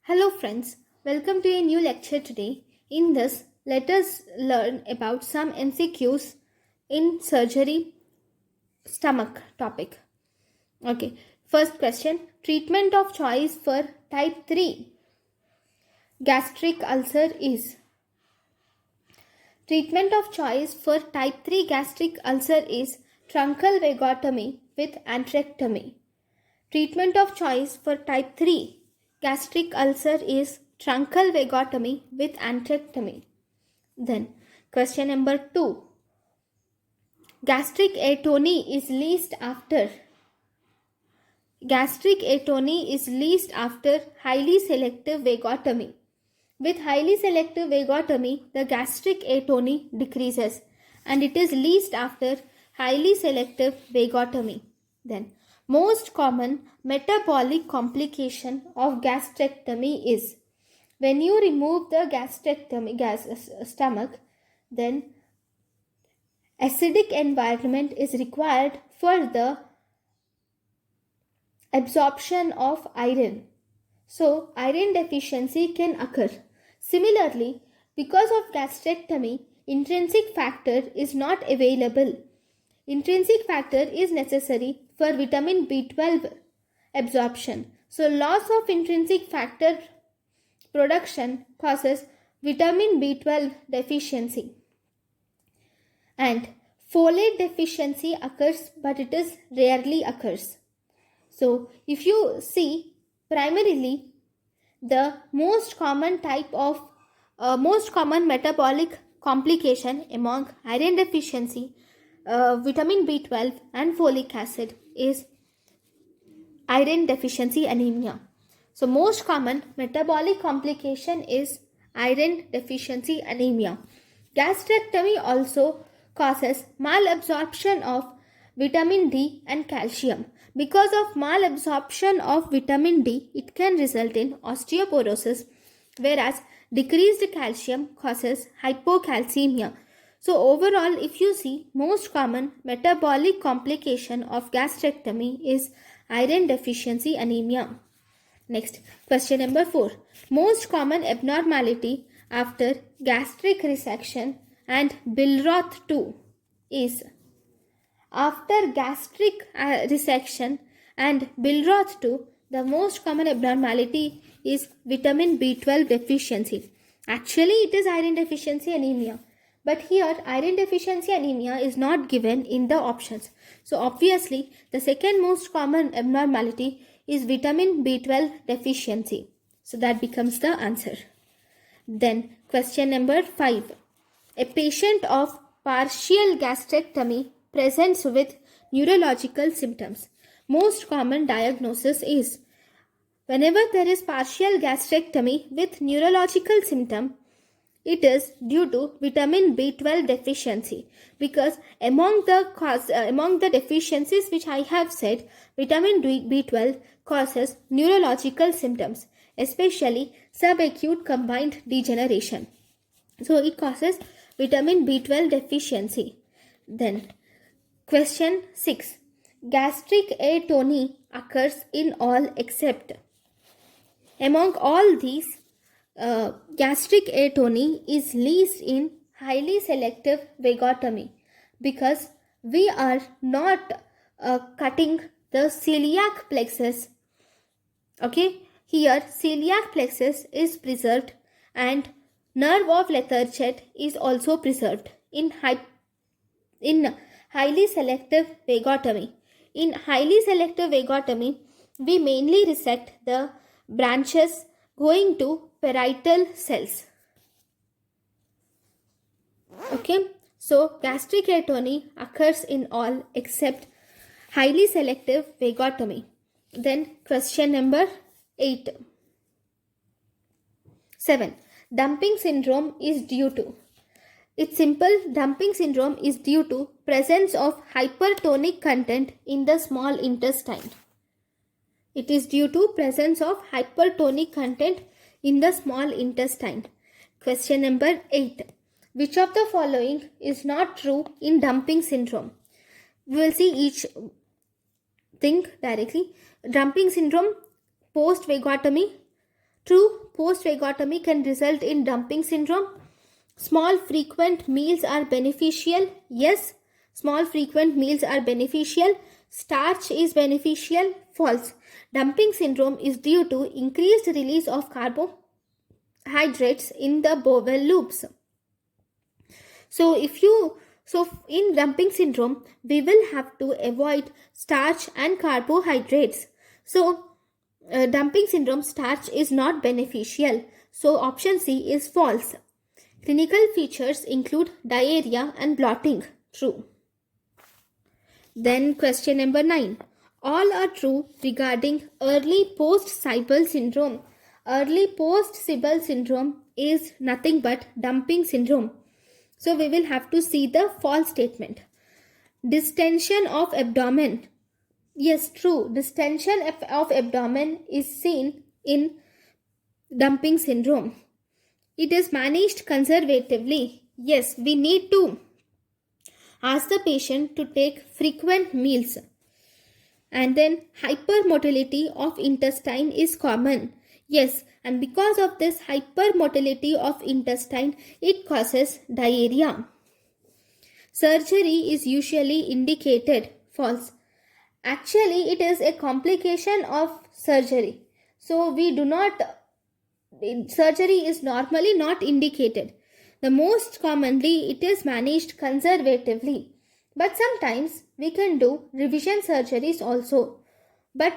Hello friends, welcome to a new lecture today. In this, let us learn about some MCQs in surgery stomach topic. Okay, first question, treatment of choice for type 3 gastric ulcer is. Treatment of choice for type 3 gastric ulcer is truncal vagotomy with antrectomy. Treatment of choice for type 3 gastric ulcer is truncal vagotomy with antrectomy. Then, question number 2. Gastric atony is least after. Gastric atony is least after highly selective vagotomy. With highly selective vagotomy, the gastric atony decreases and it is least after highly selective vagotomy. Then, most common metabolic complication of gastrectomy is when you remove the stomach, then acidic environment is required for the absorption of iron. So, iron deficiency can occur. Similarly, because of gastrectomy, intrinsic factor is not available. Intrinsic factor is necessary for vitamin B12 absorption. So, loss of intrinsic factor production causes vitamin B12 deficiency. And folate deficiency occurs, but it is rarely occurs. So, if you see, primarily the most common metabolic complication among iron deficiency, vitamin B12 and folic acid is iron deficiency anemia. So, most common metabolic complication is iron deficiency anemia. Gastrectomy also causes malabsorption of vitamin D and calcium. Because of malabsorption of vitamin D, it can result in osteoporosis, whereas decreased calcium causes hypocalcemia. So overall, if you see, most common metabolic complication of gastrectomy is iron deficiency anemia. Next, question number 4. Most common abnormality after gastric resection and Billroth 2 is. After gastric resection and Billroth 2, the most common abnormality is vitamin B12 deficiency. Actually, it is iron deficiency anemia. But here, iron deficiency anemia is not given in the options. So, obviously, the second most common abnormality is vitamin B12 deficiency. So, that becomes the answer. Then, question number 5. A patient of partial gastrectomy presents with neurological symptoms. Most common diagnosis is whenever there is partial gastrectomy with neurological symptom, it is due to vitamin B12 deficiency, because among the deficiencies which I have said, vitamin B12 causes neurological symptoms, especially subacute combined degeneration. So it causes vitamin B12 deficiency. Then question 6. Gastric atony occurs in all except. Among all these, gastric atony is least in highly selective vagotomy, because we are not cutting the celiac plexus. Okay, here celiac plexus is preserved and nerve of Letherchet is also preserved in highly selective vagotomy. In highly selective vagotomy, we mainly resect the branches going to parietal cells. Okay, so gastric atony occurs in all except highly selective vagotomy. Then question number 7. Dumping syndrome is due to. It's simple. Dumping syndrome is due to presence of hypertonic content in the small intestine. It is due to presence of hypertonic content in the small intestine. Question number 8. Which of the following is not true in dumping syndrome? We will see each thing directly. Dumping syndrome post vagotomy True, post-vagotomy can result in dumping syndrome. Small frequent meals are beneficial. Yes, small frequent meals are beneficial. Starch is beneficial. False. Dumping syndrome is due to increased release of carbohydrates in the bowel loops. So in dumping syndrome, we will have to avoid starch and carbohydrates. So dumping syndrome, starch is not beneficial. So option C is false. Clinical features include diarrhea and bloating. True. Then question number 9. All are true regarding early post-Siebel syndrome. Early post-Siebel syndrome is nothing but dumping syndrome. So we will have to see the false statement. Distension of abdomen. Yes, true. Distension of abdomen is seen in dumping syndrome. It is managed conservatively. Yes, we need to ask the patient to take frequent meals. And then hypermotility of intestine is common. Yes, and because of this hypermotility of intestine, it causes diarrhea. Surgery is usually indicated. False. Actually, it is a complication of surgery. So surgery is normally not indicated. The most commonly it is managed conservatively. But sometimes we can do revision surgeries also. But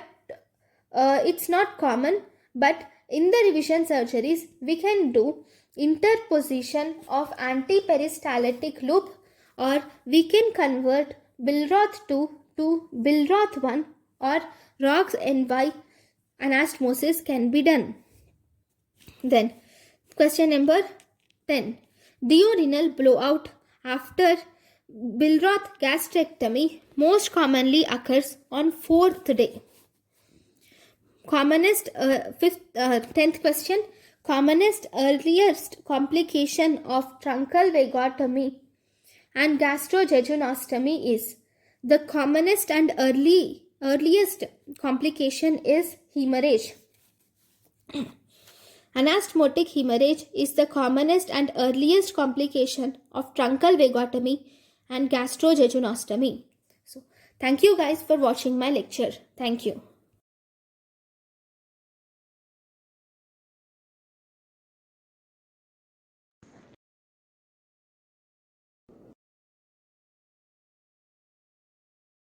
it's not common. But in the revision surgeries, we can do interposition of antiperistaltic loop, or we can convert Billroth 2 to Billroth 1, or Rox NY anastomosis can be done. Then question number 10. Duodenal blowout after Billroth gastrectomy most commonly occurs on 4th day. Commonest 10th question. Commonest earliest complication of truncal vagotomy and gastrojejunostomy is. The commonest and earliest complication is hemorrhage. Anastomotic hemorrhage is the commonest and earliest complication of truncal vagotomy and gastrojejunostomy. So, thank you guys for watching my lecture. Thank you.